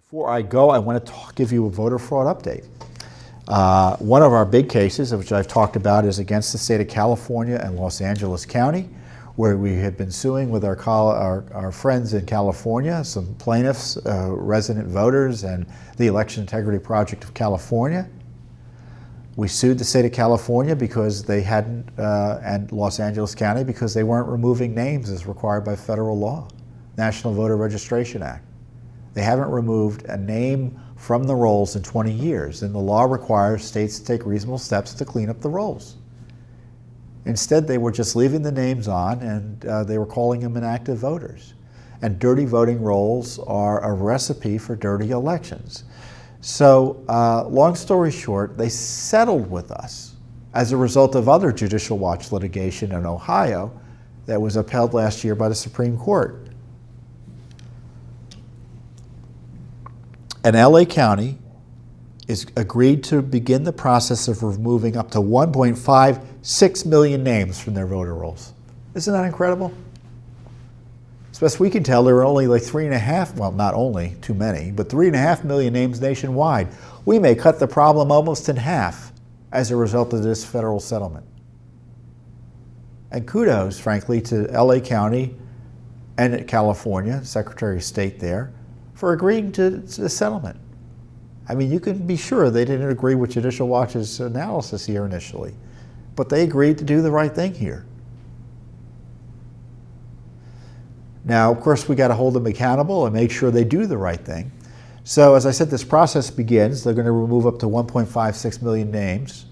Before I go, I want to give you a voter fraud update. One of our big cases, which I've talked about, is against the state of California and Los Angeles County, where we had been suing with our friends in California, some plaintiffs, resident voters, and the Election Integrity Project of California. We sued the state of California because they hadn't, and Los Angeles County, because they weren't removing names as required by federal law, National Voter Registration Act. They haven't removed a name from the rolls in 20 years, and the law requires states to take reasonable steps to clean up the rolls. Instead, they were just leaving the names on, and they were calling them inactive voters. And dirty voting rolls are a recipe for dirty elections. So, long story short, they settled with us as a result of other Judicial Watch litigation in Ohio that was upheld last year by the Supreme Court. And LA County is agreed to begin the process of removing up to 1.56 million names from their voter rolls. Isn't that incredible? As best we can tell, there are only like 3.5, well, not only too many, but 3.5 million names nationwide. We may cut the problem almost in half as a result of this federal settlement. And kudos, frankly, to LA County and California, Secretary of State there, for agreeing to the settlement. I mean, you can be sure they didn't agree with Judicial Watch's analysis here initially, but they agreed to do the right thing here. Now, of course, we got to hold them accountable and make sure they do the right thing. So, as I said, this process begins. They're going to remove up to 1.56 million names.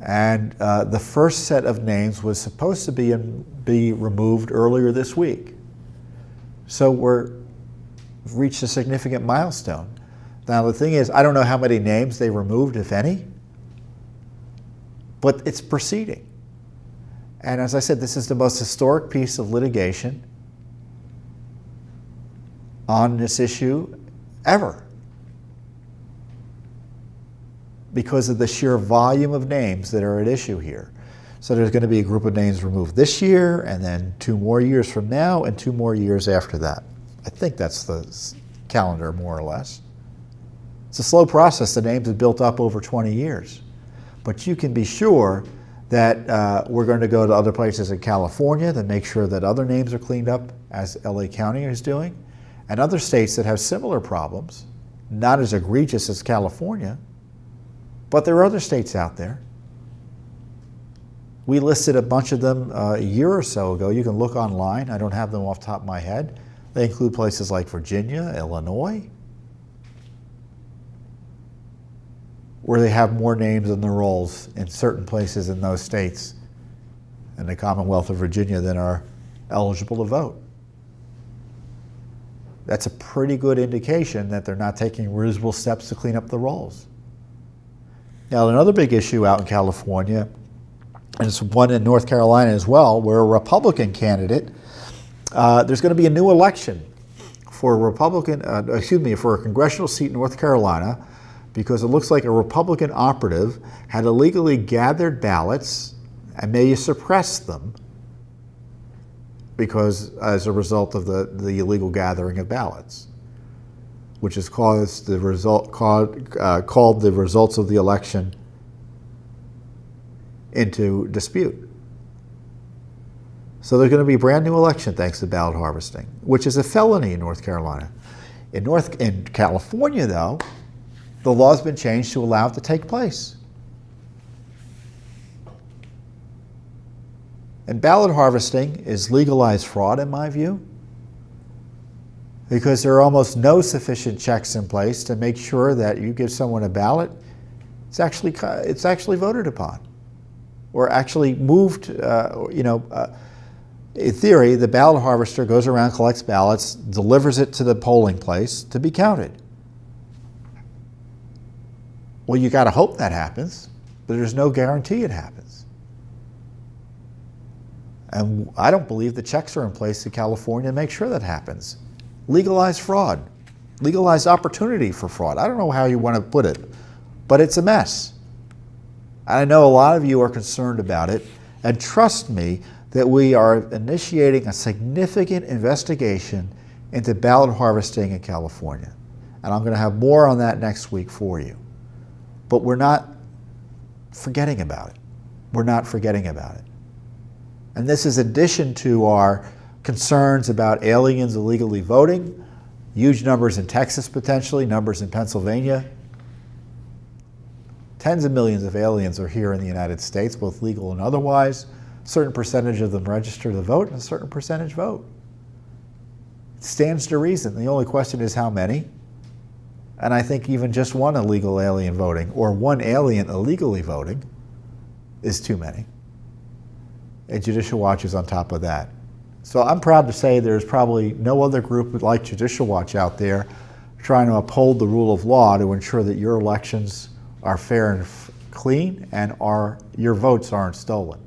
And the first set of names was supposed to be removed earlier this week. So we've reached a significant milestone. Now, the thing is, I don't know how many names they removed, if any, but it's proceeding. And as I said, this is the most historic piece of litigation on this issue ever, because of the sheer volume of names that are at issue here. So there's going to be a group of names removed this year, and then 2 more years from now, and 2 more years after that. I think that's the calendar, more or less. It's a slow process. The names have built up over 20 years. But you can be sure that we're going to go to other places in California to make sure that other names are cleaned up, as LA County is doing, and other states that have similar problems, not as egregious as California, but there are other states out there. We listed a bunch of them a year or so ago. You can look online. I don't have them off the top of my head. They include places like Virginia, Illinois, where they have more names in the rolls in certain places in those states and the Commonwealth of Virginia than are eligible to vote. That's a pretty good indication that they're not taking reasonable steps to clean up the rolls. Now, another big issue out in California, and it's one in North Carolina as well, where a Republican candidate, there's going to be a new election for a congressional seat in North Carolina, because it looks like a Republican operative had illegally gathered ballots and may suppress them because as a result of the illegal gathering of ballots, which has caused the result called the results of the election into dispute. So there's going to be a brand new election thanks to ballot harvesting, which is a felony in North Carolina. In California, though, the law's been changed to allow it to take place. And ballot harvesting is legalized fraud, in my view, because there are almost no sufficient checks in place to make sure that you give someone a ballot, it's actually voted upon, or actually moved. In theory, the ballot harvester goes around, collects ballots, delivers it to the polling place to be counted. Well, you got to hope that happens, but there's no guarantee it happens. And I don't believe the checks are in place in California to make sure that happens. Legalized fraud, legalized opportunity for fraud. I don't know how you want to put it, but it's a mess. I know a lot of you are concerned about it, and trust me that we are initiating a significant investigation into ballot harvesting in California. And I'm going to have more on that next week for you. But we're not forgetting about it. We're not forgetting about it. And this is in addition to our concerns about aliens illegally voting, huge numbers in Texas potentially, numbers in Pennsylvania. Tens of millions of aliens are here in the United States, both legal and otherwise. A certain percentage of them register to vote and a certain percentage vote. It stands to reason. The only question is how many. And I think even just one illegal alien voting or one alien illegally voting is too many. And Judicial Watch is on top of that. So I'm proud to say there's probably no other group like Judicial Watch out there trying to uphold the rule of law to ensure that your elections are fair and clean and your votes aren't stolen.